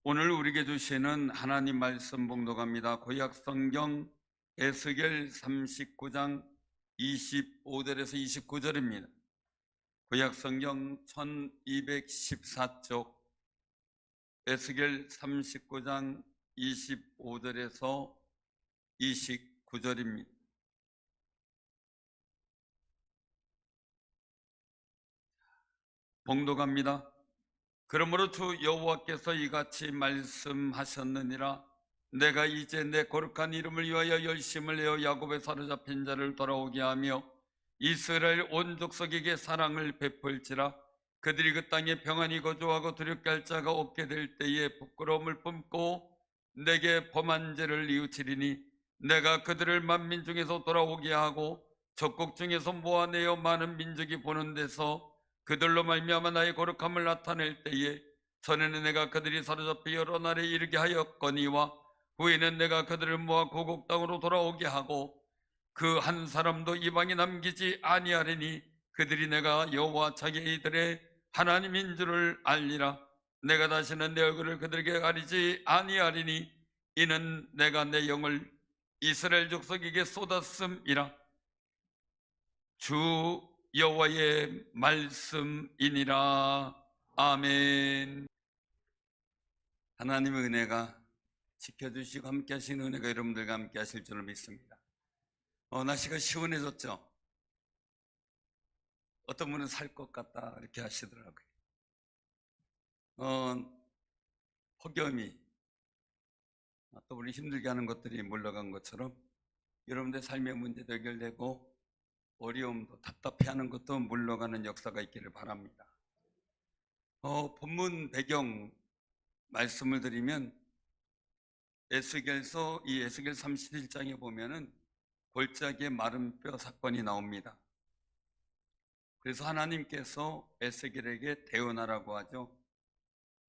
오늘 우리에게 주시는 하나님 말씀 봉독합니다. 구약 성경 에스겔 39장 25절에서 29절입니다. 구약 성경 1214쪽 에스겔 39장 25절에서 29절입니다. 봉독합니다. 그러므로 주 여호와께서 이같이 말씀하셨느니라. 내가 이제 내 거룩한 이름을 위하여 열심을 내어 야곱의 사로잡힌 자를 돌아오게 하며 이스라엘 온 족속에게 사랑을 베풀지라. 그들이 그 땅에 평안히 거주하고 두렵게 할 자가 없게 될 때에 부끄러움을 품고 내게 범한 죄를 뉘우치리니 내가 그들을 만민 중에서 돌아오게 하고 적국 중에서 모아내어 많은 민족이 보는 데서 그들로 말미암아 나의 거룩함을 나타낼 때에 전에는 내가 그들이 사로잡혀 여러 날에 이르게 하였거니와 후에는 내가 그들을 모아 고국 땅으로 돌아오게 하고 그 한 사람도 이방에 남기지 아니하리니 그들이 내가 여호와 자기들의 하나님인 줄을 알리라. 내가 다시는 내 얼굴을 그들에게 가리지 아니하리니 이는 내가 내 영을 이스라엘 족속에게 쏟았음이라. 주 여호와의 말씀이니라. 아멘. 하나님의 은혜가 지켜주시고 함께 하시는 은혜가 여러분들과 함께 하실 줄을 믿습니다. 날씨가 시원해졌죠? 어떤 분은 살 것 같다 이렇게 하시더라고요. 폭염이 또 우리 힘들게 하는 것들이 물러간 것처럼 여러분들 삶의 문제도 해결되고 어려움도 답답해하는 것도 물러가는 역사가 있기를 바랍니다. 본문 배경 말씀을 드리면 에스겔서 이 에스겔 31장에 보면은 골짜기의 마른 뼈 사건이 나옵니다. 그래서 하나님께서 에스겔에게 대언하라고 하죠.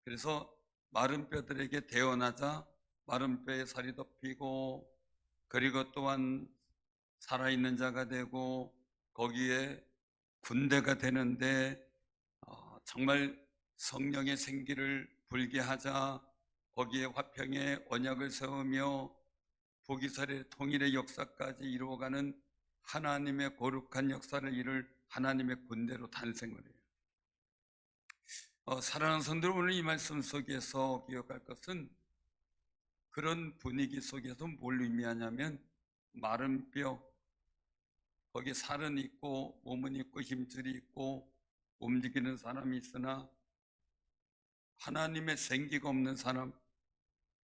그래서 마른 뼈들에게 대언하자 마른 뼈에 살이 덮이고 그리고 또한 살아있는 자가 되고 거기에 군대가 되는데 정말 성령의 생기를 불게 하자 거기에 화평의 언약을 세우며 북이스라엘 통일의 역사까지 이루어가는 하나님의 거룩한 역사를 이룰 하나님의 군대로 탄생을 해요. 사랑하는 성들, 오늘 이 말씀 속에서 기억할 것은 그런 분위기 속에서 뭘 의미하냐면 마른 뼈, 거기 살은 있고 몸은 있고 힘줄이 있고 움직이는 사람이 있으나 하나님의 생기가 없는 사람,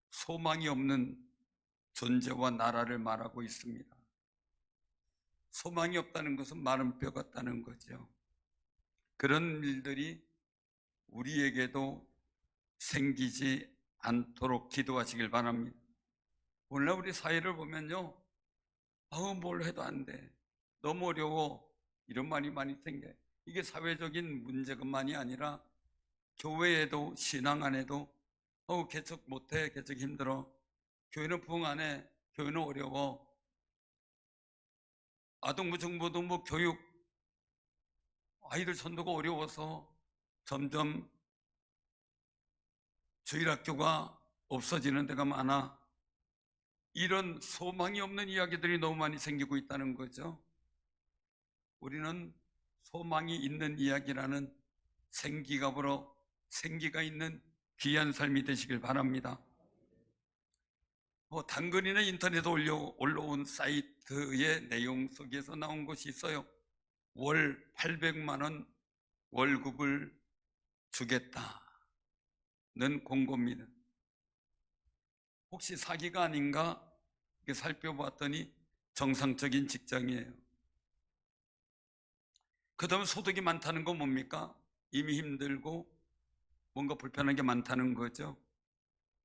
소망이 없는 존재와 나라를 말하고 있습니다. 소망이 없다는 것은 마른 뼈 같다는 거죠. 그런 일들이 우리에게도 생기지 않도록 기도하시길 바랍니다. 오늘날 우리 사회를 보면요, 뭘 해도 안 돼, 너무 어려워, 이런 말이 많이 생겨요. 이게 사회적인 문제뿐만이 아니라 교회에도 신앙 안에도 개척 못해, 개척 힘들어, 교회는 부흥 안 해, 교회는 어려워, 아동부 중고등부 교육 아이들 전도가 어려워서 점점 주일학교가 없어지는 데가 많아. 이런 소망이 없는 이야기들이 너무 많이 생기고 있다는 거죠. 우리는 소망이 있는 이야기라는 생기가 불어 생기가 있는 귀한 삶이 되시길 바랍니다. 당근이나 인터넷에 올라온 사이트의 내용 속에서 나온 것이 있어요. 월 800만 원 월급을 주겠다는 공고입니다. 혹시 사기가 아닌가 살펴봤더니 정상적인 직장이에요. 그 다음에 소득이 많다는 건 뭡니까? 이미 힘들고 뭔가 불편한 게 많다는 거죠.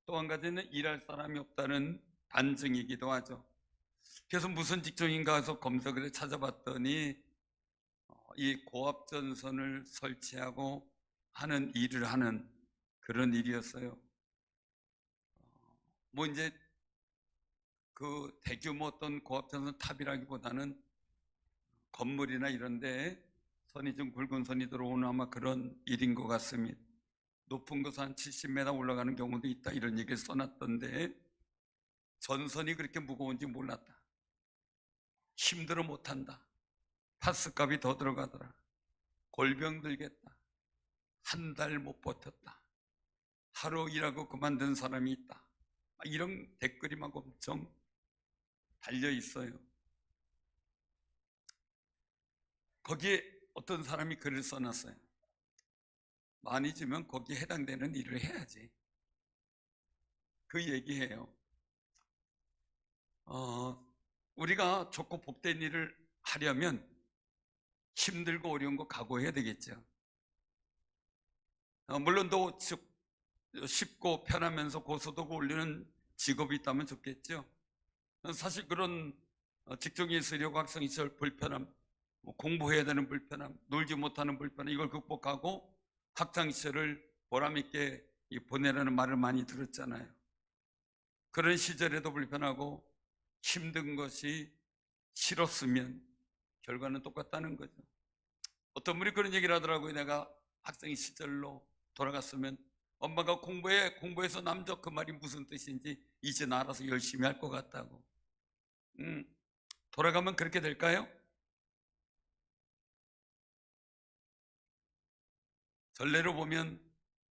또 한 가지는 일할 사람이 없다는 반증이기도 하죠. 그래서 무슨 직종인가 해서 검색을 찾아봤더니 이 고압전선을 설치하고 하는 일을 하는 그런 일이었어요. 이제 그 대규모 어떤 고압전선 탑이라기보다는 건물이나 이런데 선이 좀 굵은 선이 들어오는 아마 그런 일인 것 같습니다. 높은 곳 한 70m 올라가는 경우도 있다, 이런 얘기를 써놨던데, 전선이 그렇게 무거운지 몰랐다. 힘들어 못한다. 파스값이 더 들어가더라. 골병 들겠다. 한 달 못 버텼다. 하루 일하고 그만둔 사람이 있다. 이런 댓글이 막 엄청 달려 있어요. 거기에 어떤 사람이 글을 써놨어요. 많이 주면 거기에 해당되는 일을 해야지. 그 얘기해요. 우리가 좋고 복된 일을 하려면 힘들고 어려운 거 각오해야 되겠죠. 물론 또 쉽고 편하면서 고소득을 올리는 직업이 있다면 좋겠죠. 사실 그런 직종에 있으려고 학생 시절 불편함, 공부해야 되는 불편함, 놀지 못하는 불편함, 이걸 극복하고 학창 시절을 보람 있게 보내라는 말을 많이 들었잖아요. 그런 시절에도 불편하고 힘든 것이 싫었으면 결과는 똑같다는 거죠. 어떤 분이 그런 얘기를 하더라고요. 내가 학생 시절로 돌아갔으면 엄마가 공부해서 남자, 그 말이 무슨 뜻인지 이제 알아서 열심히 할 것 같다고. 돌아가면 그렇게 될까요? 전례로 보면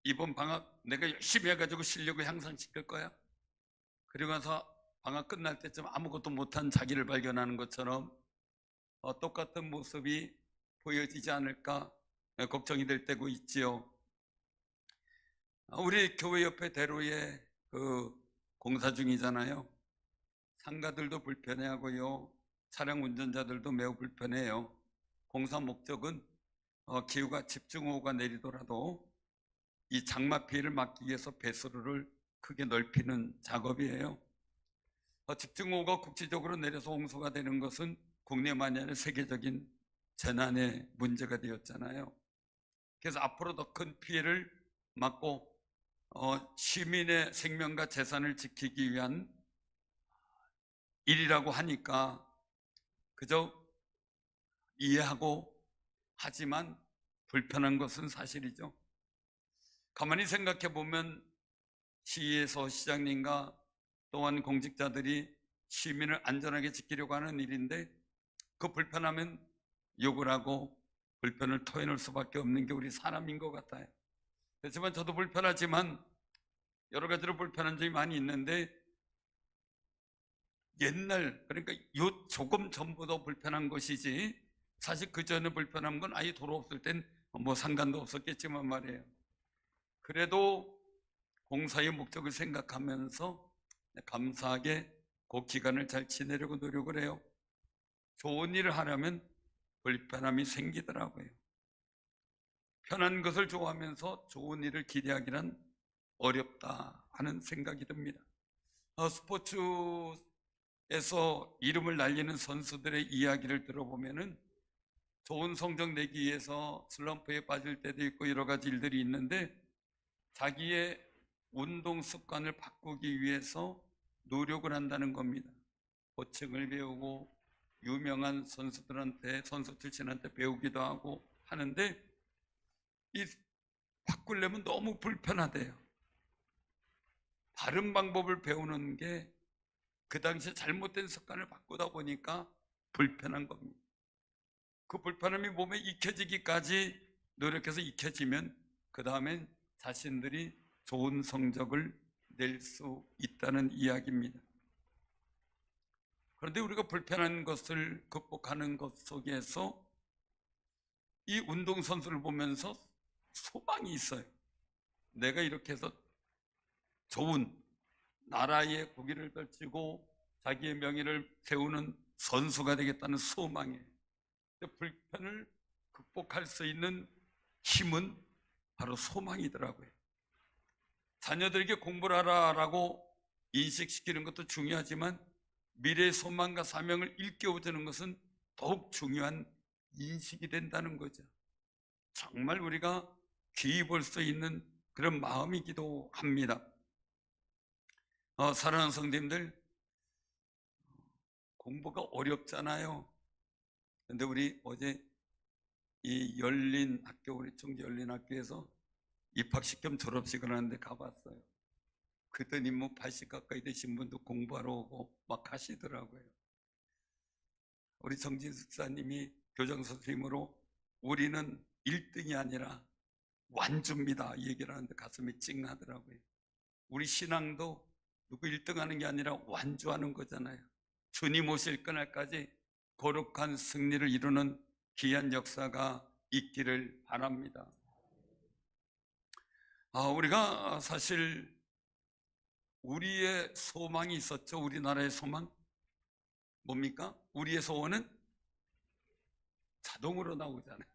이번 방학 내가 열심히 해가지고 실력을 향상시킬 거야. 그리고 나서 방학 끝날 때쯤 아무것도 못한 자기를 발견하는 것처럼 똑같은 모습이 보여지지 않을까 걱정이 될 때고 있지요. 우리 교회 옆에 대로에 그 공사 중이잖아요. 상가들도 불편해하고요, 차량 운전자들도 매우 불편해요. 공사 목적은 기후가 집중호우가 내리더라도 이 장마 피해를 막기 위해서 배수로를 크게 넓히는 작업이에요. 집중호우가 국지적으로 내려서 홍수가 되는 것은 국내만이 아니라 세계적인 재난의 문제가 되었잖아요. 그래서 앞으로 더 큰 피해를 막고 시민의 생명과 재산을 지키기 위한 일이라고 하니까 그저 이해하고 하지만 불편한 것은 사실이죠. 가만히 생각해 보면 시에서 시장님과 또한 공직자들이 시민을 안전하게 지키려고 하는 일인데, 그 불편하면 욕을 하고 불편을 토해낼 수밖에 없는 게 우리 사람인 것 같아요. 그렇지만 저도 불편하지만 여러 가지로 불편한 점이 많이 있는데, 옛날, 그러니까 요 조금 전보다 불편한 것이지 사실 그 전에 불편한 건 아예 도로 없을 땐 뭐 상관도 없었겠지만 말이에요. 그래도 공사의 목적을 생각하면서 감사하게 그 기간을 잘 지내려고 노력을 해요. 좋은 일을 하려면 불편함이 생기더라고요. 편한 것을 좋아하면서 좋은 일을 기대하기란 어렵다 하는 생각이 듭니다. 스포츠에서 이름을 날리는 선수들의 이야기를 들어보면은 좋은 성적 내기 위해서 슬럼프에 빠질 때도 있고 여러 가지 일들이 있는데, 자기의 운동 습관을 바꾸기 위해서 노력을 한다는 겁니다. 호칭을 배우고 유명한 선수들한테, 선수 출신한테 배우기도 하고 하는데, 이 바꾸려면 너무 불편하대요. 바른 방법을 배우는 게 그 당시에 잘못된 습관을 바꾸다 보니까 불편한 겁니다. 그 불편함이 몸에 익혀지기까지 노력해서 익혀지면 그 다음엔 자신들이 좋은 성적을 낼 수 있다는 이야기입니다. 그런데 우리가 불편한 것을 극복하는 것 속에서 이 운동선수를 보면서 소망이 있어요. 내가 이렇게 해서 좋은 나라의 국위를 떨치고 자기의 명예를 세우는 선수가 되겠다는 소망이에요. 불편을 극복할 수 있는 힘은 바로 소망이더라고요. 자녀들에게 공부를 하라라고 인식시키는 것도 중요하지만 미래의 소망과 사명을 일깨워주는 것은 더욱 중요한 인식이 된다는 거죠. 정말 우리가 귀히 볼 수 있는 그런 마음이기도 합니다. 사랑하는 성도님들, 공부가 어렵잖아요. 근데 우리 어제 이 열린 학교, 우리 청주 열린 학교에서 입학식 겸 졸업식을 하는데 가봤어요. 그랬더니 뭐 80 가까이 되신 분도 공부하러 오고 막 하시더라고요. 우리 정진숙 사님이 교장 선생님으로 우리는 1등이 아니라 완주입니다 이 얘기를 하는데 가슴이 찡하더라고요. 우리 신앙도 누구 1등 하는 게 아니라 완주하는 거잖아요. 주님 오실 그날까지 거룩한 승리를 이루는 귀한 역사가 있기를 바랍니다. 우리가 사실 우리의 소망이 있었죠. 우리나라의 소망 뭡니까? 우리의 소원은 자동으로 나오잖아요.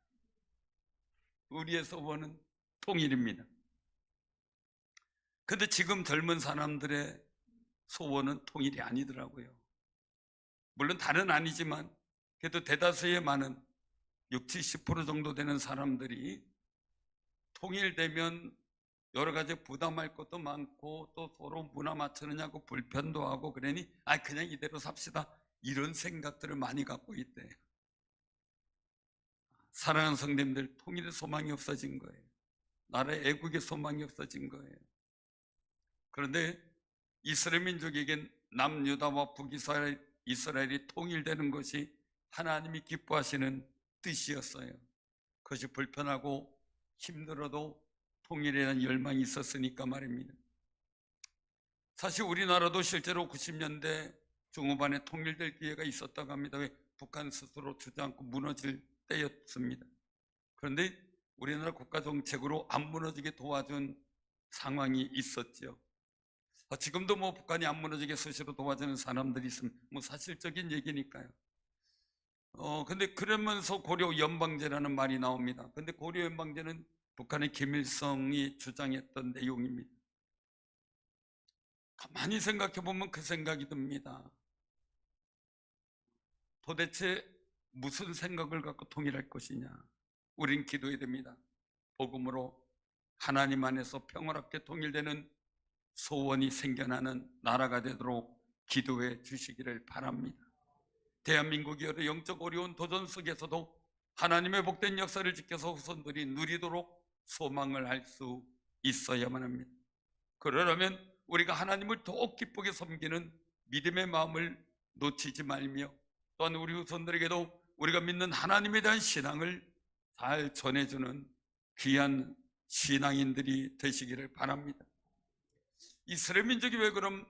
우리의 소원은 통일입니다. 근데 지금 젊은 사람들의 소원은 통일이 아니더라고요. 물론 다는 아니지만 그래도 대다수의 많은 60, 70% 정도 되는 사람들이 통일되면 여러 가지 부담할 것도 많고 또 서로 문화 맞추느냐고 불편도 하고 그러니 그냥 이대로 삽시다 이런 생각들을 많이 갖고 있대요. 사랑하는 성도님들, 통일의 소망이 없어진 거예요. 나라의 애국의 소망이 없어진 거예요. 그런데 이스라엘 민족에겐 남유다와 북이스라엘이 통일되는 것이 하나님이 기뻐하시는 뜻이었어요. 그것이 불편하고 힘들어도 통일에 대한 열망이 있었으니까 말입니다. 사실 우리나라도 실제로 90년대 중후반에 통일될 기회가 있었다고 합니다. 왜? 북한 스스로 주저앉고 무너질 때였습니다. 그런데 우리나라 국가 정책으로 안 무너지게 도와준 상황이 있었죠. 지금도 뭐 북한이 안 무너지게 수시로 도와주는 사람들이 있으면 뭐 사실적인 얘기니까요. 근데 그러면서 고려 연방제라는 말이 나옵니다. 근데 고려 연방제는 북한의 김일성이 주장했던 내용입니다. 가만히 생각해 보면 그 생각이 듭니다. 도대체 무슨 생각을 갖고 통일할 것이냐? 우린 기도해야 됩니다. 복음으로 하나님 안에서 평화롭게 통일되는 소원이 생겨나는 나라가 되도록 기도해 주시기를 바랍니다. 대한민국이 여러 영적 어려운 도전 속에서도 하나님의 복된 역사를 지켜서 후손들이 누리도록 소망을 할 수 있어야만 합니다. 그러려면 우리가 하나님을 더욱 기쁘게 섬기는 믿음의 마음을 놓치지 말며 또한 우리 후손들에게도 우리가 믿는 하나님에 대한 신앙을 잘 전해주는 귀한 신앙인들이 되시기를 바랍니다. 이스라엘 민족이 왜 그럼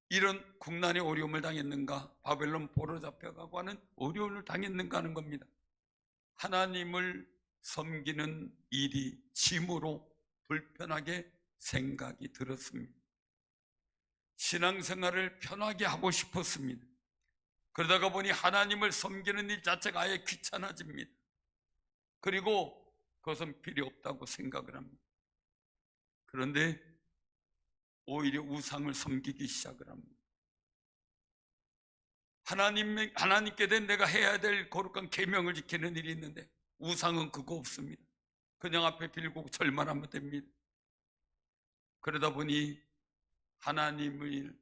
이런 국난의 어려움을 당했는가? 바벨론 포로 잡혀가고 하는 어려움을 당했는가 하는 겁니다. 하나님을 섬기는 일이 짐으로 불편하게 생각이 들었습니다. 신앙생활을 편하게 하고 싶었습니다. 그러다가 보니 하나님을 섬기는 일 자체가 아예 귀찮아집니다. 그리고 그것은 필요 없다고 생각을 합니다. 그런데 오히려 우상을 섬기기 시작을 합니다. 하나님께 된 내가 해야 될 거룩한 계명을 지키는 일이 있는데 우상은 그거 없습니다. 그냥 앞에 빌고 절만 하면 됩니다. 그러다 보니 하나님을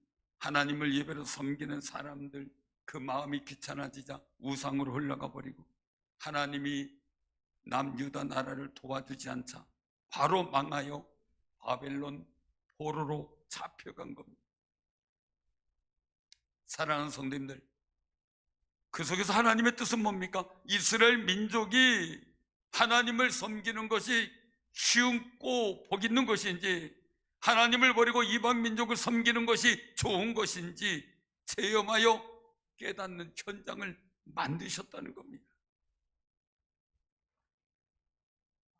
예배로 섬기는 사람들 그 마음이 귀찮아지자 우상으로 흘러가 버리고 하나님이 남유다 나라를 도와주지 않자 바로 망하여 바벨론 포로로 잡혀간 겁니다. 사랑하는 성도님들, 그 속에서 하나님의 뜻은 뭡니까? 이스라엘 민족이 하나님을 섬기는 것이 쉬운고 복 있는 것인지 하나님을 버리고 이방 민족을 섬기는 것이 좋은 것인지 체험하여 깨닫는 현장을 만드셨다는 겁니다.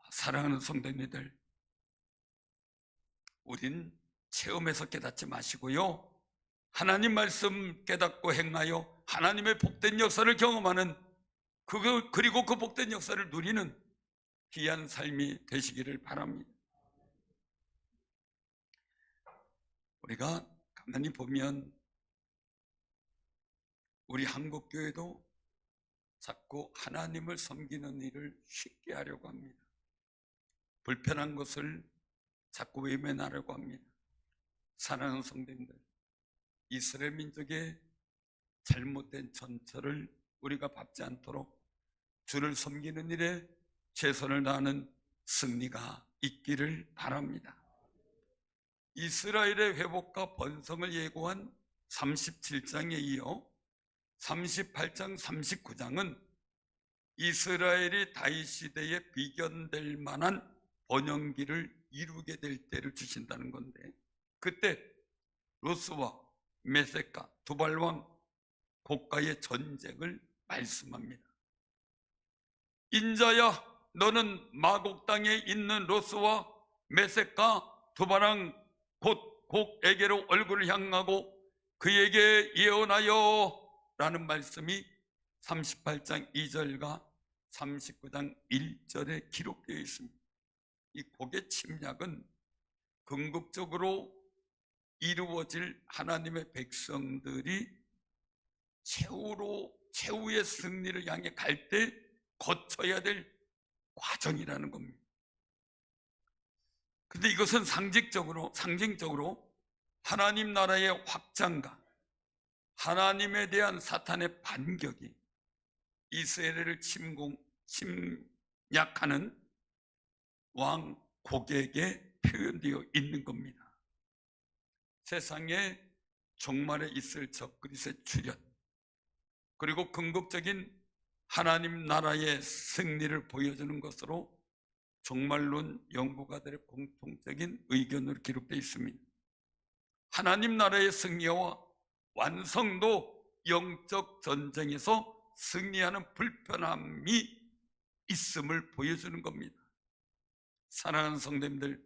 사랑하는 성도님들, 우린 체험해서 깨닫지 마시고요, 하나님 말씀 깨닫고 행하여 하나님의 복된 역사를 경험하는 그리고 그 복된 역사를 누리는 귀한 삶이 되시기를 바랍니다. 우리가 가만히 보면 우리 한국교회도 자꾸 하나님을 섬기는 일을 쉽게 하려고 합니다. 불편한 것을 자꾸 외면하려고 합니다. 사랑하는 성도님들, 이스라엘 민족의 잘못된 전철을 우리가 밟지 않도록 주를 섬기는 일에 최선을 다하는 승리가 있기를 바랍니다. 이스라엘의 회복과 번성을 예고한 37장에 이어 38장, 39장은 이스라엘이 다윗 시대에 비견될 만한 번영기를 이루게 될 때를 주신다는 건데, 그때 로스와 메세카 두 발왕 고가의 전쟁을 말씀합니다. 인자야, 너는 마곡 땅에 있는 로스와 메세카 두 발왕 곧 곡에게로 얼굴을 향하고 그에게 예언하여 라는 말씀이 38장 2절과 39장 1절에 기록되어 있습니다. 이 곡의 침략은 궁극적으로 이루어질 하나님의 백성들이 최후의 승리를 향해 갈 때 거쳐야 될 과정이라는 겁니다. 근데 이것은 상징적으로 하나님 나라의 확장과 하나님에 대한 사탄의 반격이 이스라엘을 침략하는 왕 곡에게 표현되어 있는 겁니다. 세상에 종말에 있을 적그리스의 출현, 그리고 궁극적인 하나님 나라의 승리를 보여주는 것으로 종말론 연구가들의 공통적인 의견으로 기록되어 있습니다. 하나님 나라의 승리와 완성도 영적 전쟁에서 승리하는 불편함이 있음을 보여주는 겁니다. 사랑하는 성도님들,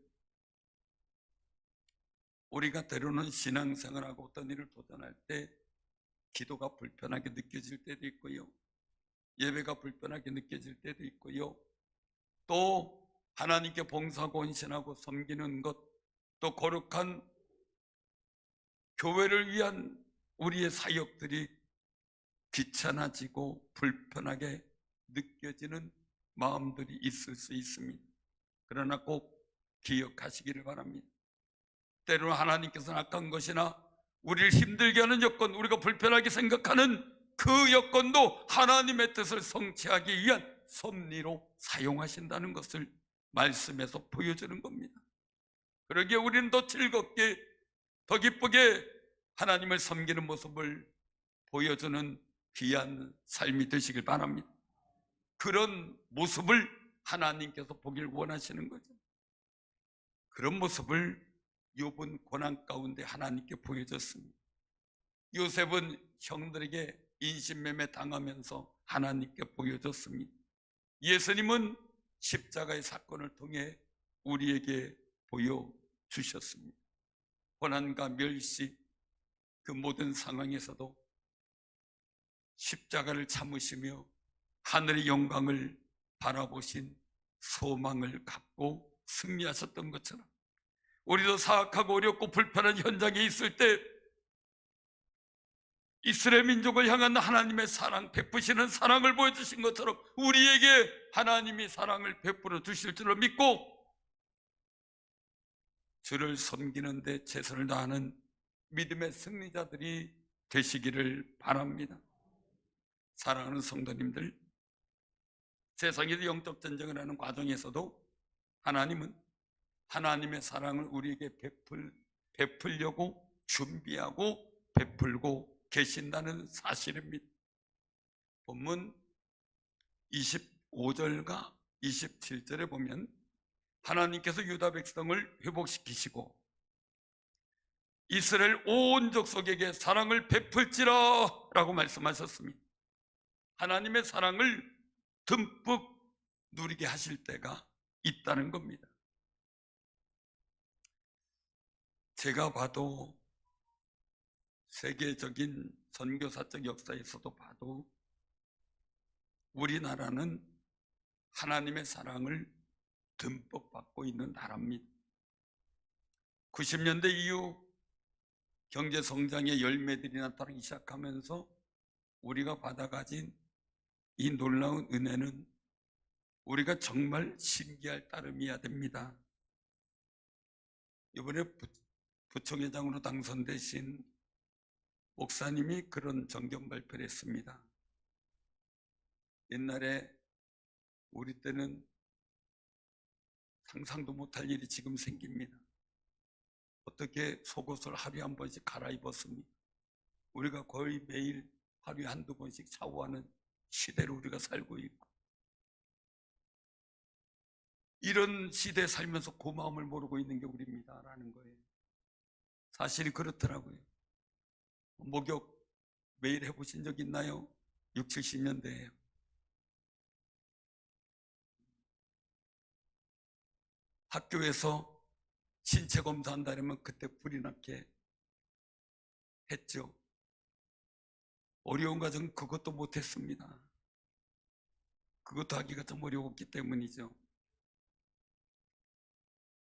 우리가 때로는 신앙생활하고 어떤 일을 도전할 때 기도가 불편하게 느껴질 때도 있고요, 예배가 불편하게 느껴질 때도 있고요, 또 하나님께 봉사하고 헌신하고 섬기는 것, 또 거룩한 교회를 위한 우리의 사역들이 귀찮아지고 불편하게 느껴지는 마음들이 있을 수 있습니다. 그러나 꼭 기억하시기를 바랍니다. 때로는 하나님께서는 악한 것이나 우리를 힘들게 하는 여건, 우리가 불편하게 생각하는 그 여건도 하나님의 뜻을 성취하기 위한 섭리로 사용하신다는 것을 말씀에서 보여주는 겁니다. 그러기에 우리는 더 즐겁게, 더 기쁘게 하나님을 섬기는 모습을 보여주는 귀한 삶이 되시길 바랍니다. 그런 모습을 하나님께서 보길 원하시는 거죠. 그런 모습을 욥은 고난 가운데 하나님께 보여줬습니다. 요셉은 형들에게 인신매매 당하면서 하나님께 보여줬습니다. 예수님은 십자가의 사건을 통해 우리에게 보여주셨습니다. 고난과 멸시, 그 모든 상황에서도 십자가를 참으시며 하늘의 영광을 바라보신 소망을 갖고 승리하셨던 것처럼 우리도 사악하고 어렵고 불편한 현장에 있을 때 이스라엘 민족을 향한 하나님의 사랑, 베푸시는 사랑을 보여주신 것처럼 우리에게 하나님이 사랑을 베풀어 주실 줄을 믿고 주를 섬기는 데 최선을 다하는 믿음의 승리자들이 되시기를 바랍니다. 사랑하는 성도님들, 세상에서 영적 전쟁을 하는 과정에서도 하나님은 하나님의 사랑을 우리에게 베풀려고 준비하고 베풀고 계신다는 사실입니다. 본문 25절과 27절에 보면 하나님께서 유다 백성을 회복시키시고 이스라엘 온 족속에게 사랑을 베풀지라 라고 말씀하셨습니다. 하나님의 사랑을 듬뿍 누리게 하실 때가 있다는 겁니다. 제가 봐도 세계적인 선교사적 역사에서도 봐도 우리나라는 하나님의 사랑을 듬뿍 받고 있는 나라입니다. 90년대 이후 경제 성장의 열매들이 나타나기 시작하면서 우리가 받아가진 이 놀라운 은혜는 우리가 정말 신기할 따름이어야 됩니다. 이번에 부총회장으로 당선되신 목사님이 그런 정경 발표를 했습니다. 옛날에 우리 때는 상상도 못할 일이 지금 생깁니다. 어떻게 속옷을 하루에 한 번씩 갈아입었습니까? 우리가 거의 매일 하루에 한두 번씩 샤워하는 시대로 우리가 살고 있고, 이런 시대에 살면서 고마움을 모르고 있는 게 우리입니다라는 거예요. 사실이 그렇더라고요. 목욕 매일 해보신 적 있나요? 6, 70년대예요. 학교에서 신체 검사한다면 그때 불이 나게 했죠. 어려운 과정 그것도 못했습니다. 그것도 하기가 좀 어려웠기 때문이죠.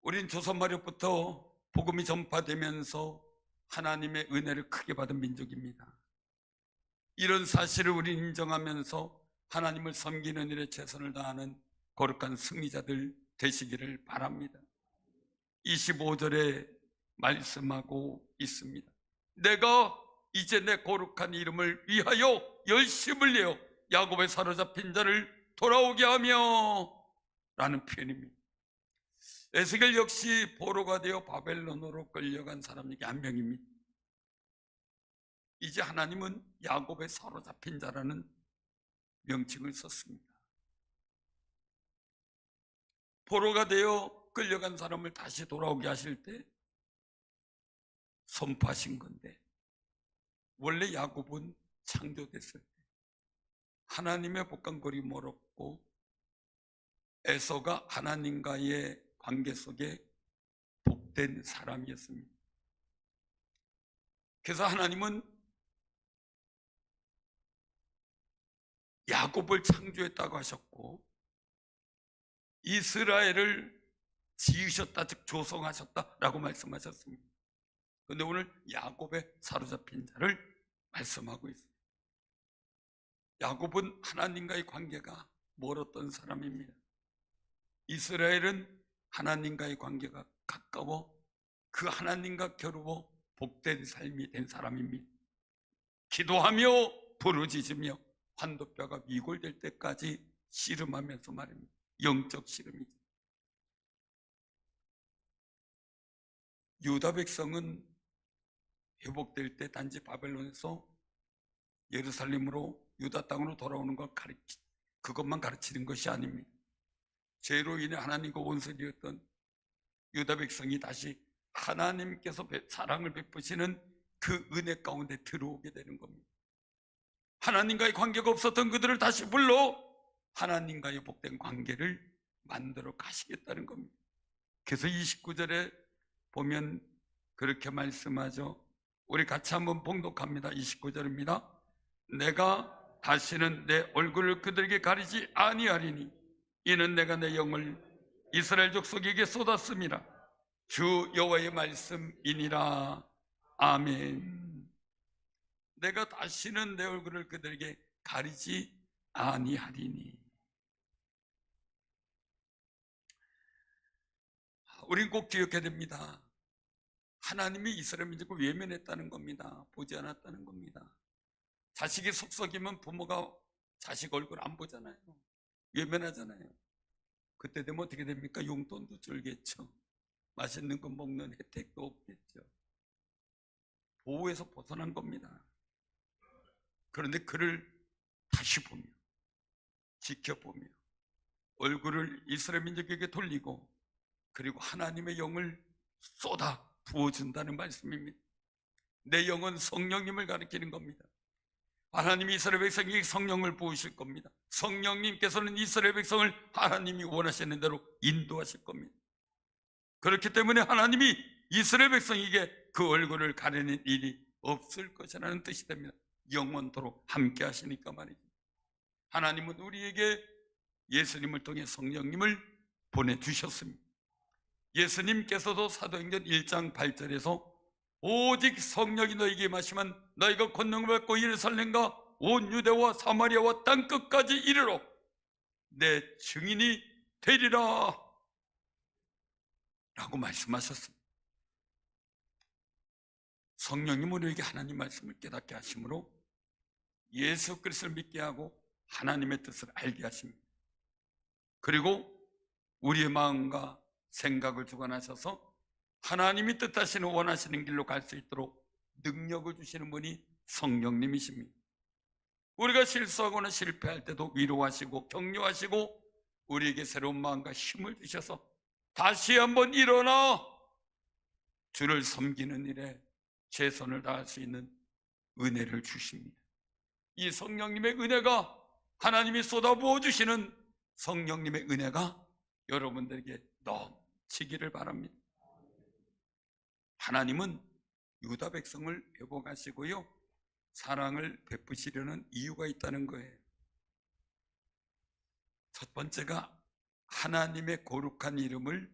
우린 조선 말역부터 복음이 전파되면서 하나님의 은혜를 크게 받은 민족입니다. 이런 사실을 우린 인정하면서 하나님을 섬기는 일에 최선을 다하는 거룩한 승리자들 되시기를 바랍니다. 25절에 말씀하고 있습니다. 내가 이제 내 거룩한 이름을 위하여 열심을 내어 야곱의 사로잡힌 자를 돌아오게 하며 라는 표현입니다. 에스겔 역시 포로가 되어 바벨론으로 끌려간 사람 중에 한 명입니다. 이제 하나님은 야곱의 사로잡힌 자라는 명칭을 썼습니다. 포로가 되어 끌려간 사람을 다시 돌아오게 하실 때 선포하신 건데, 원래 야곱은 창조됐을 때 하나님의 복강거리 멀었고 에서가 하나님과의 관계 속에 복된 사람이었습니다. 그래서 하나님은 야곱을 창조했다고 하셨고 이스라엘을 지으셨다, 즉 조성하셨다라고 말씀하셨습니다. 그런데 오늘 야곱의 사로잡힌 자를 말씀하고 있습니다. 야곱은 하나님과의 관계가 멀었던 사람입니다. 이스라엘은 하나님과의 관계가 가까워 그 하나님과 겨루어 복된 삶이 된 사람입니다. 기도하며 부르짖으며 환도뼈가 위골될 때까지 씨름하면서 말입니다. 영적 씨름이죠. 유다 백성은 회복될 때 단지 바벨론에서 예루살렘으로 유다 땅으로 돌아오는 걸 그것만 가르치는 것이 아닙니다. 죄로 인해 하나님과 원수되었던 유다 백성이 다시 하나님께서 사랑을 베푸시는 그 은혜 가운데 들어오게 되는 겁니다. 하나님과의 관계가 없었던 그들을 다시 불러 하나님과의 복된 관계를 만들어 가시겠다는 겁니다. 그래서 29절에 보면 그렇게 말씀하죠. 우리 같이 한번 봉독합니다. 29절입니다. 내가 다시는 내 얼굴을 그들에게 가리지 아니하리니 이는 내가 내 영을 이스라엘 족속에게 쏟았음이라. 주 여호와의 말씀이니라. 아멘. 내가 다시는 내 얼굴을 그들에게 가리지 아니하리니. 우린 꼭 기억해야 됩니다. 하나님이 이스라엘 민족을 외면했다는 겁니다. 보지 않았다는 겁니다. 자식이 속썩이면 부모가 자식 얼굴 안 보잖아요. 외면하잖아요. 그때 되면 어떻게 됩니까? 용돈도 줄겠죠. 맛있는 거 먹는 혜택도 없겠죠. 보호에서 벗어난 겁니다. 그런데 그를 다시 보며 지켜보며 얼굴을 이스라엘 민족에게 돌리고 그리고 하나님의 영을 쏟아 부어준다는 말씀입니다. 내 영은 성령님을 가리키는 겁니다. 하나님이 이스라엘 백성에게 성령을 부으실 겁니다. 성령님께서는 이스라엘 백성을 하나님이 원하시는 대로 인도하실 겁니다. 그렇기 때문에 하나님이 이스라엘 백성에게 그 얼굴을 가리는 일이 없을 것이라는 뜻이 됩니다. 영원토록 함께 하시니까 말이죠. 하나님은 우리에게 예수님을 통해 성령님을 보내주셨습니다. 예수님께서도 사도행전 1장 8절에서 오직 성령이 너에게 임하시면 너희가 권능을 받고 예루살렘과 온 유대와 사마리아와 땅끝까지 이르러 내 증인이 되리라 라고 말씀하셨습니다. 성령님 우리에게 하나님 말씀을 깨닫게 하심으로 예수 그리스도를 믿게 하고 하나님의 뜻을 알게 하십니다. 그리고 우리의 마음과 생각을 주관하셔서 하나님이 뜻하시는 원하시는 길로 갈 수 있도록 능력을 주시는 분이 성령님이십니다. 우리가 실수하거나 실패할 때도 위로하시고 격려하시고 우리에게 새로운 마음과 힘을 주셔서 다시 한번 일어나 주를 섬기는 일에 최선을 다할 수 있는 은혜를 주십니다. 이 성령님의 은혜가, 하나님이 쏟아부어 주시는 성령님의 은혜가 여러분들에게 넘치기를 바랍니다. 하나님은 유다 백성을 회복하시고요, 사랑을 베푸시려는 이유가 있다는 거예요. 첫 번째가 하나님의 거룩한 이름을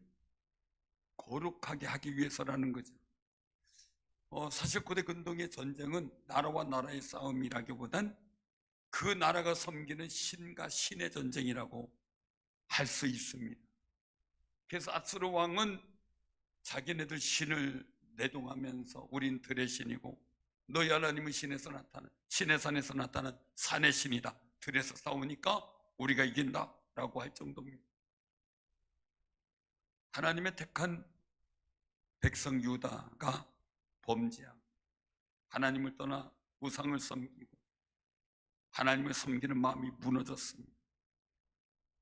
거룩하게 하기 위해서라는 거죠. 사실 고대 근동의 전쟁은 나라와 나라의 싸움이라기보단 그 나라가 섬기는 신과 신의 전쟁이라고 할 수 있습니다. 그래서 아수르 왕은 자기네들 신을 내동하면서 우린 들의 신이고 너희 하나님은 신에서 나타난, 신의 산에서 나타난 산의 신이다, 들에서 싸우니까 우리가 이긴다 라고 할 정도입니다. 하나님의 택한 백성 유다가 범죄하고 하나님을 떠나 우상을 섬기고 하나님을 섬기는 마음이 무너졌습니다.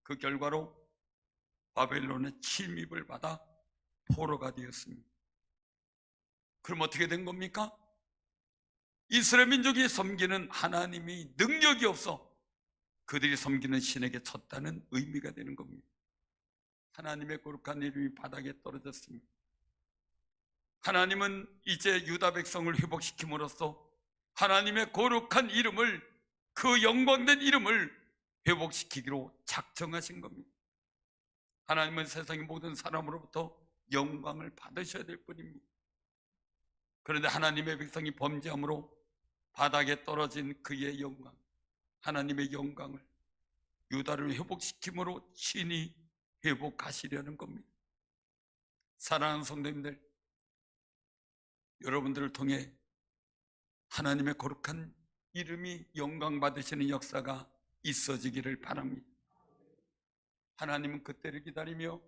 그 결과로 바벨론의 침입을 받아 포로가 되었습니다. 그럼 어떻게 된 겁니까? 이스라엘 민족이 섬기는 하나님이 능력이 없어 그들이 섬기는 신에게 졌다는 의미가 되는 겁니다. 하나님의 거룩한 이름이 바닥에 떨어졌습니다. 하나님은 이제 유다 백성을 회복시킴으로써 하나님의 거룩한 이름을, 그 영광된 이름을 회복시키기로 작정하신 겁니다. 하나님은 세상의 모든 사람으로부터 영광을 받으셔야 될 뿐입니다. 그런데 하나님의 백성이 범죄함으로 바닥에 떨어진 그의 영광, 하나님의 영광을 유다를 회복시킴으로 신이 회복하시려는 겁니다. 사랑하는 성도님들, 여러분들을 통해 하나님의 거룩한 이름이 영광 받으시는 역사가 있어지기를 바랍니다. 하나님은 그때를 기다리며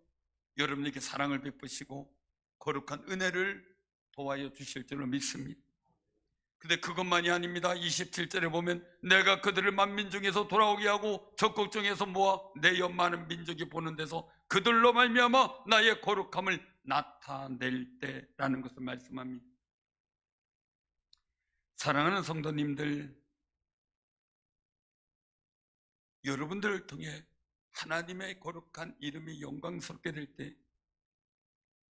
여러분에게 사랑을 베푸시고 거룩한 은혜를 도와여 주실 줄로 믿습니다. 근데 그것만이 아닙니다. 27절에 보면 내가 그들을 만민 중에서 돌아오게 하고 적국 중에서 모아 내 옆 많은 민족이 보는 데서 그들로 말미암아 나의 거룩함을 나타낼 때라는 것을 말씀합니다. 사랑하는 성도님들, 여러분들을 통해 하나님의 거룩한 이름이 영광스럽게 될 때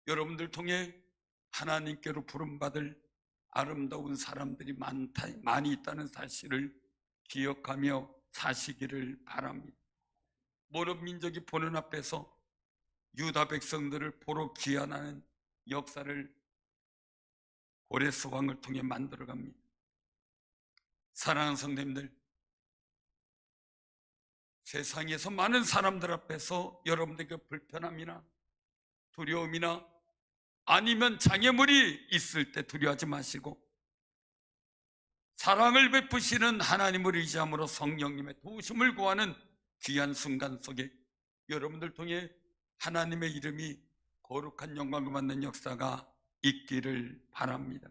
여러분들 통해 하나님께로 부름받을 아름다운 사람들이 많이 있다는 사실을 기억하며 사시기를 바랍니다. 모든 민족이 보는 앞에서 유다 백성들을 보러 귀환하는 역사를 고레스 왕을 통해 만들어갑니다. 사랑하는 성도님들, 세상에서 많은 사람들 앞에서 여러분들에게 불편함이나 두려움이나 아니면 장애물이 있을 때 두려워하지 마시고 사랑을 베푸시는 하나님을 의지함으로 성령님의 도우심을 구하는 귀한 순간 속에 여러분들 통해 하나님의 이름이 거룩한 영광을 받는 역사가 있기를 바랍니다.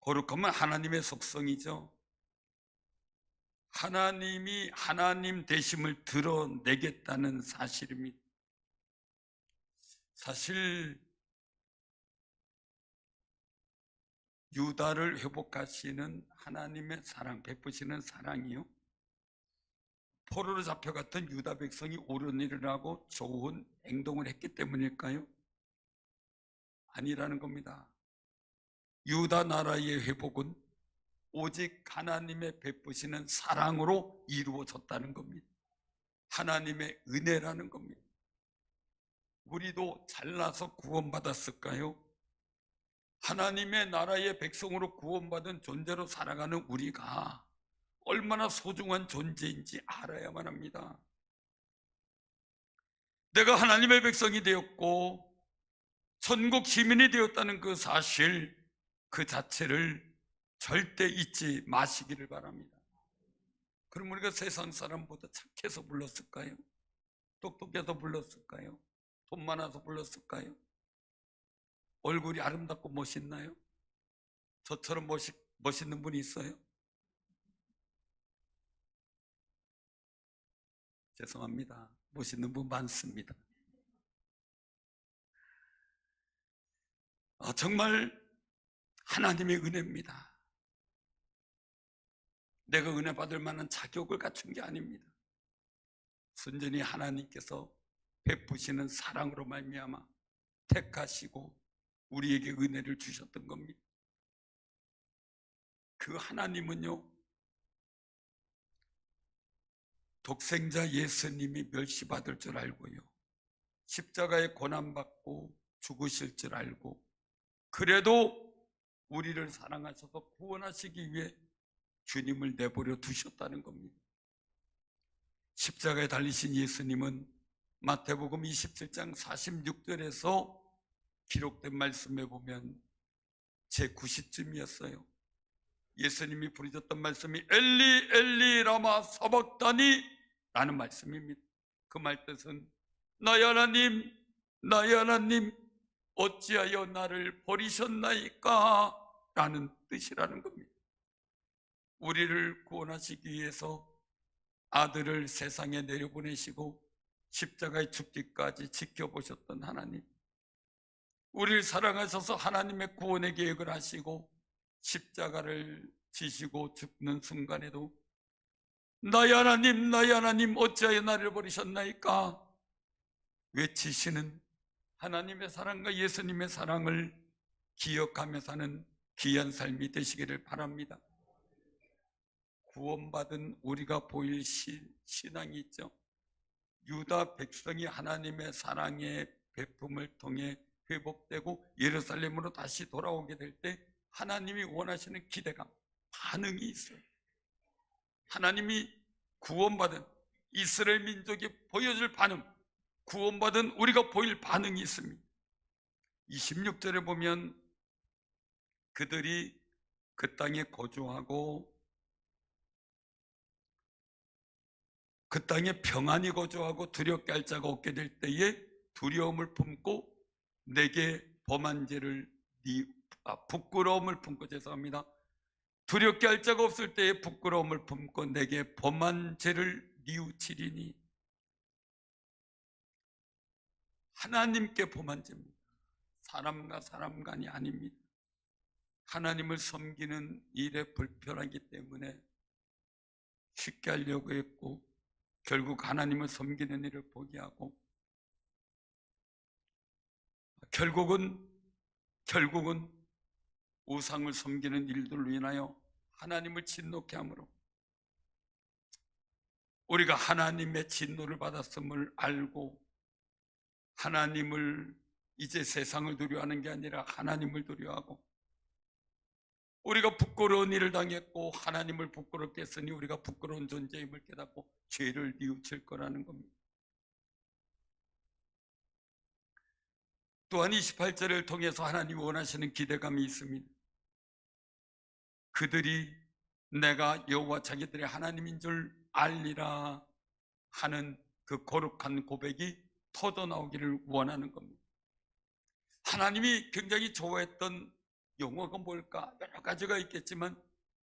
거룩함은 하나님의 속성이죠. 하나님이 하나님 되심을 드러내겠다는 사실입니다. 사실 유다를 회복하시는 하나님의 사랑, 베푸시는 사랑이요, 포로로 잡혀갔던 유다 백성이 옳은 일을 하고 좋은 행동을 했기 때문일까요? 아니라는 겁니다. 유다 나라의 회복은 오직 하나님의 베푸시는 사랑으로 이루어졌다는 겁니다. 하나님의 은혜라는 겁니다. 우리도 잘나서 구원받았을까요? 하나님의 나라의 백성으로 구원받은 존재로 살아가는 우리가 얼마나 소중한 존재인지 알아야만 합니다. 내가 하나님의 백성이 되었고 천국 시민이 되었다는 그 사실 그 자체를 절대 잊지 마시기를 바랍니다. 그럼 우리가 세상 사람보다 착해서 불렀을까요? 똑똑해서 불렀을까요? 돈 많아서 불렀을까요? 얼굴이 아름답고 멋있나요? 저처럼 멋있는 분이 있어요? 죄송합니다. 멋있는 분 많습니다. 정말 하나님의 은혜입니다. 내가 은혜 받을 만한 자격을 갖춘 게 아닙니다. 순전히 하나님께서 베푸시는 사랑으로 말미암아 택하시고 우리에게 은혜를 주셨던 겁니다. 그 하나님은요, 독생자 예수님이 멸시받을 줄 알고요, 십자가에 고난받고 죽으실 줄 알고, 그래도 우리를 사랑하셔서 구원하시기 위해 주님을 내버려 두셨다는 겁니다. 십자가에 달리신 예수님은 마태복음 27장 46절에서 기록된 말씀에 보면 제 90쯤이었어요. 예수님이 부르셨던 말씀이 엘리 엘리 라마 사박다니 라는 말씀입니다. 그 말뜻은 나의 하나님 나의 하나님 어찌하여 나를 버리셨나이까 라는 뜻이라는 겁니다. 우리를 구원하시기 위해서 아들을 세상에 내려보내시고 십자가에 죽기까지 지켜보셨던 하나님, 우리를 사랑하셔서 하나님의 구원의 계획을 하시고 십자가를 지시고 죽는 순간에도 나의 하나님 어찌하여 나를 버리셨나이까 외치시는 하나님의 사랑과 예수님의 사랑을 기억하며 사는 귀한 삶이 되시기를 바랍니다. 구원받은 우리가 보일 신앙이 있죠. 유다 백성이 하나님의 사랑의 베품을 통해 회복되고 예루살렘으로 다시 돌아오게 될 때 하나님이 원하시는 기대감, 반응이 있어요. 하나님이 구원받은 이스라엘 민족이 보여줄 반응, 구원받은 우리가 보일 반응이 있습니다. 26절에 보면 그들이 그 땅에 거주하고 그 땅에 평안히 거주하고 두렵게 할 자가 없게 될 때에 두려움을 품고 내게 범한 죄를 부끄러움을 품고 죄송합니다. 두렵게 할 자가 없을 때에 부끄러움을 품고 내게 범한 죄를 뉘우치리니 하나님께 범한 죄입니다. 사람과 사람 간이 아닙니다. 하나님을 섬기는 일에 불편하기 때문에 쉽게 하려고 했고 결국 하나님을 섬기는 일을 포기하고 결국은 우상을 섬기는 일들로 인하여 하나님을 진노케 함으로 우리가 하나님의 진노를 받았음을 알고 하나님을 이제 세상을 두려워하는 게 아니라 하나님을 두려워하고 우리가 부끄러운 일을 당했고 하나님을 부끄럽게 했으니 우리가 부끄러운 존재임을 깨닫고 죄를 뉘우칠 거라는 겁니다. 또한 28절을 통해서 하나님이 원하시는 기대감이 있습니다. 그들이 내가 여호와 자기들의 하나님인 줄 알리라 하는 그 거룩한 고백이 터져나오기를 원하는 겁니다. 하나님이 굉장히 좋아했던 용어가 뭘까? 여러 가지가 있겠지만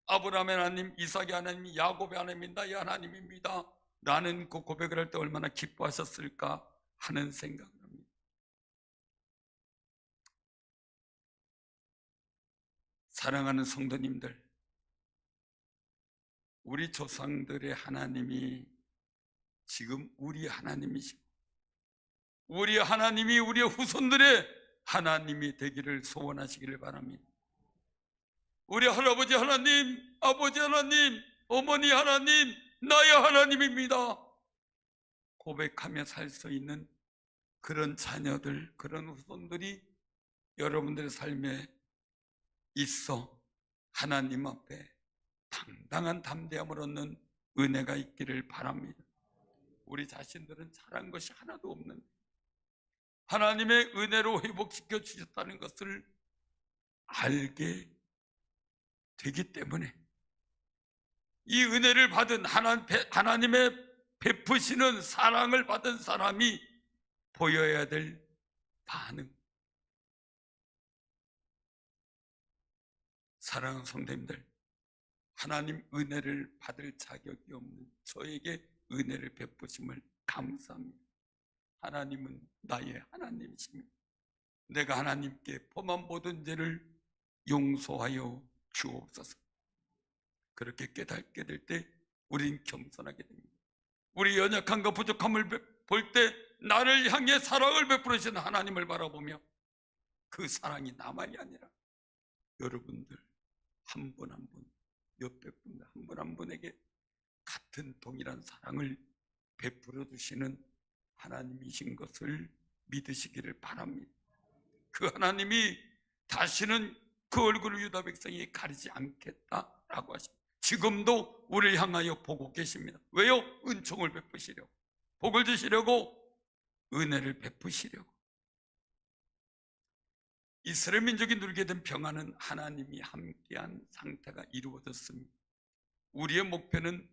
아브라함의 하나님, 이삭의 하나님, 야곱의 하나님, 나의 하나님입니다 라는 그 고백을 할 때 얼마나 기뻐하셨을까 하는 생각을 합니다. 사랑하는 성도님들, 우리 조상들의 하나님이 지금 우리 하나님이시고 우리 하나님이 우리의 후손들의 하나님이 되기를 소원하시기를 바랍니다. 우리 할아버지 하나님, 아버지 하나님, 어머니 하나님, 나의 하나님입니다 고백하며 살 수 있는 그런 자녀들, 그런 후손들이 여러분들의 삶에 있어 하나님 앞에 당당한 담대함을 얻는 은혜가 있기를 바랍니다. 우리 자신들은 잘한 것이 하나도 없는데 하나님의 은혜로 회복시켜 주셨다는 것을 알게 되기 때문에 이 은혜를 받은 하나님의 베푸시는 사랑을 받은 사람이 보여야 될 반응. 사랑하는 성도님들, 하나님 은혜를 받을 자격이 없는 저에게 은혜를 베푸심을 감사합니다. 하나님은 나의 하나님이십니다. 내가 하나님께 범한 모든 죄를 용서하여 주옵소서. 그렇게 깨닫게 될 때 우린 겸손하게 됩니다. 우리 연약함과 부족함을 볼 때 나를 향해 사랑을 베풀으시는 하나님을 바라보며 그 사랑이 나만이 아니라 여러분들 한 분 한 분, 몇백 분, 한 분 한 분에게 같은 동일한 사랑을 베풀어 주시는 하나님이신 것을 믿으시기를 바랍니다. 그 하나님이 다시는 그 얼굴을 유다 백성이 가리지 않겠다라고 하십니다. 지금도 우리를 향하여 보고 계십니다. 왜요? 은총을 베푸시려고, 복을 주시려고, 은혜를 베푸시려고. 이스라엘 민족이 누리게 된 평안은 하나님이 함께한 상태가 이루어졌습니다. 우리의 목표는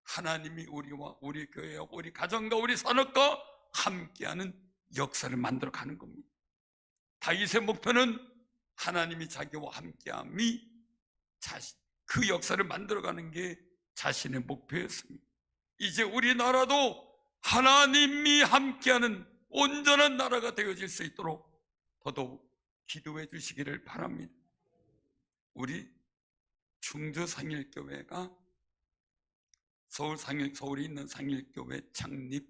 하나님이 우리와 우리 교회와 우리 가정과 우리 산업과 함께하는 역사를 만들어 가는 겁니다. 다윗의 목표는 하나님이 자기와 함께함이 그 역사를 만들어가는 게 자신의 목표였습니다. 이제 우리나라도 하나님이 함께하는 온전한 나라가 되어질 수 있도록 더더욱 기도해 주시기를 바랍니다. 우리 충주상일교회가 서울에 있는 상일교회 창립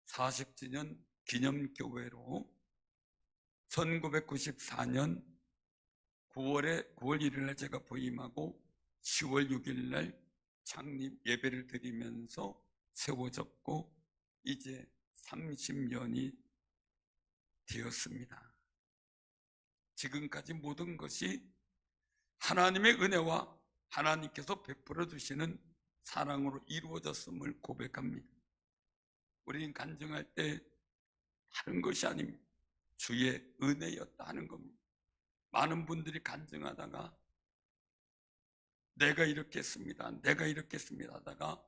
40주년 기념교회로 1994년 9월 1일 날 제가 부임하고 10월 6일 날 창립 예배를 드리면서 세워졌고 이제 30년이 되었습니다. 지금까지 모든 것이 하나님의 은혜와 하나님께서 베풀어 주시는 사랑으로 이루어졌음을 고백합니다. 우리는 간증할 때 다른 것이 아닙니다. 주의 은혜였다 하는 겁니다. 많은 분들이 간증하다가 내가 이렇게 했습니다, 내가 이렇게 했습니다 하다가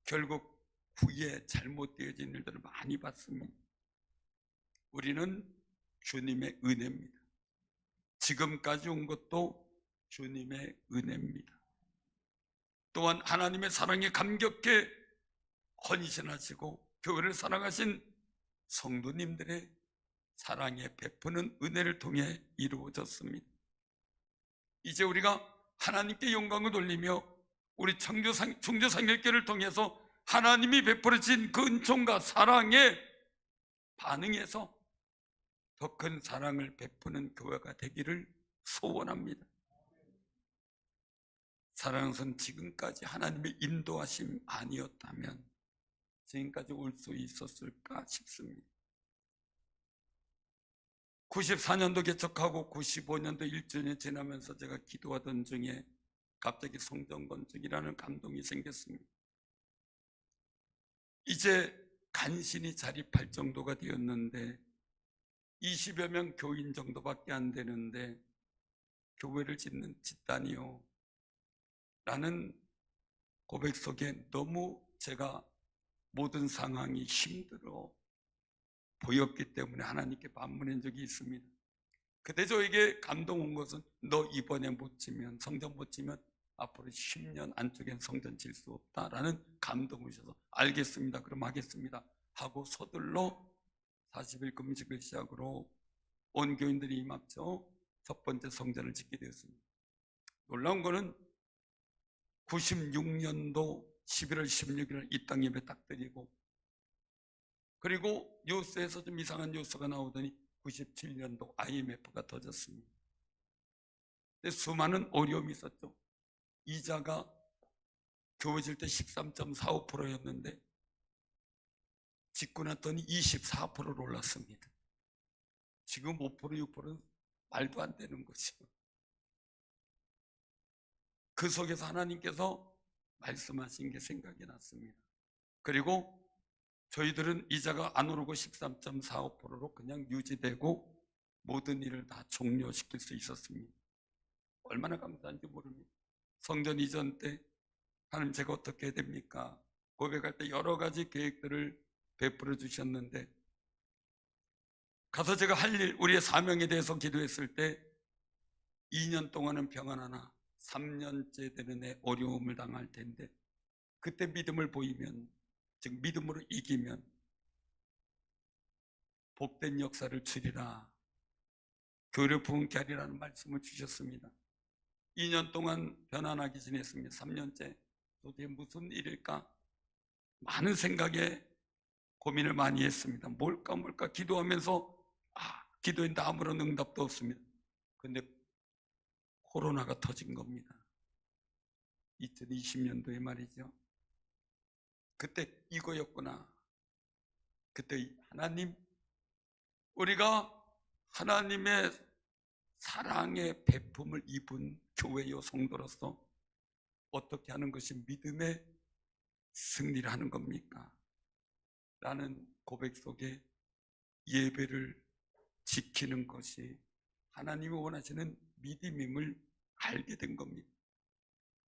결국 후에 잘못되어진 일들을 많이 봤습니다. 우리는 주님의 은혜입니다. 지금까지 온 것도 주님의 은혜입니다. 또한 하나님의 사랑에 감격해 헌신하시고 교회를 사랑하신 성도님들의 사랑에 베푸는 은혜를 통해 이루어졌습니다. 이제 우리가 하나님께 영광을 돌리며 우리 충주상일교를 통해서 하나님이 베풀어진 그 은총과 사랑에 반응해서 더 큰 사랑을 베푸는 교회가 되기를 소원합니다. 사랑하는 선, 지금까지 하나님의 인도하심 아니었다면 지금까지 올 수 있었을까 싶습니다. 94년도 개척하고 95년도 1주년 지나면서 제가 기도하던 중에 갑자기 성전 건축이라는 감동이 생겼습니다. 이제 간신히 자립할 정도가 되었는데 20여 명 교인 정도밖에 안 되는데 교회를 짓다니요 라는 고백 속에 너무 제가 모든 상황이 힘들어 보였기 때문에 하나님께 반문한 적이 있습니다. 그때 저에게 감동 온 것은 너 이번에 못 지면, 성전 못 지면 앞으로 10년 안쪽엔 성전 질 수 없다라는 감동을 주셔서 알겠습니다, 그럼 하겠습니다 하고 서둘러 40일 금식을 시작으로 온 교인들이 임합쳐 첫 번째 성전을 짓게 되었습니다. 놀라운 거는 96년도 11월 16일 이 땅 예배 딱 드리고, 그리고 뉴스에서 좀 이상한 뉴스가 나오더니 97년도 IMF가 터졌습니다. 근데 수많은 어려움이 있었죠. 이자가 교회 질 때 13.45%였는데 짓고 났더니 24%로 올랐습니다. 지금 5%, 6%는 말도 안 되는 거죠. 그 속에서 하나님께서 말씀하신 게 생각이 났습니다. 그리고 저희들은 이자가 안 오르고 13.45%로 그냥 유지되고 모든 일을 다 종료시킬 수 있었습니다. 얼마나 감사한지 모릅니다. 성전 이전 때 하나님 제가 어떻게 해야 됩니까? 고백할 때 여러 가지 계획들을 베풀어 주셨는데 가서 제가 할 일, 우리의 사명에 대해서 기도했을 때 2년 동안은 평안하나 3년째 되는 애 어려움을 당할 텐데 그때 믿음을 보이면, 즉 믿음으로 이기면 복된 역사를 주리라, 교를 부흥케 하리라는 말씀을 주셨습니다. 2년 동안 편안하게 지냈습니다. 3년째 도대체 무슨 일일까? 많은 생각에 고민을 많이 했습니다. 뭘까 기도하면서 기도했는데 아무런 응답도 없습니다. 근데 코로나가 터진 겁니다. 2020년도에 말이죠. 그때 이거였구나. 그때 하나님, 우리가 하나님의 사랑의 베품을 입은 교회요 성도로서 어떻게 하는 것이 믿음의 승리를 하는 겁니까? 라는 고백 속에 예배를 지키는 것이 하나님이 원하시는 믿음임을 알게 된 겁니다.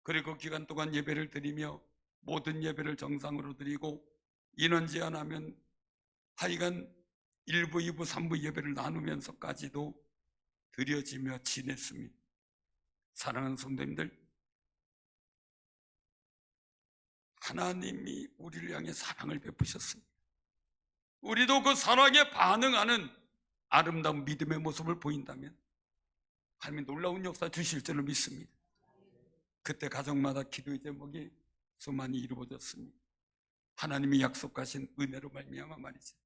그리고 기간 동안 예배를 드리며 모든 예배를 정상으로 드리고 인원 제한하면 하여간 1부, 2부, 3부 예배를 나누면서까지도 드려지며 지냈습니다. 사랑하는 성도님들, 하나님이 우리를 향해 사랑을 베푸셨습니다. 우리도 그 사랑에 반응하는 아름다운 믿음의 모습을 보인다면 하나님이 놀라운 역사 주실 줄을 믿습니다. 그때 가정마다 기도의 제목이 수많이 이루어졌습니다. 하나님이 약속하신 은혜로 말미암아 말이죠.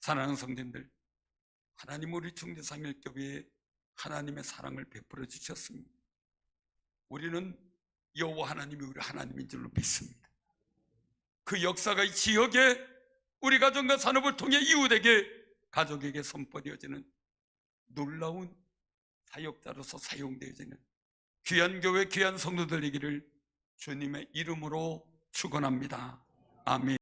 사랑하는 성도님들, 하나님 우리 충주삼일교회에 하나님의 사랑을 베풀어 주셨습니다. 우리는 여호와 하나님이 우리 하나님인 줄로 믿습니다. 그 역사가 이 지역에 우리 가정과 산업을 통해 이웃에게, 가족에게 선포되어지는 놀라운 사역자로서 사용되어지는 귀한 교회, 귀한 성도들 되기를 주님의 이름으로 축원합니다. 아멘.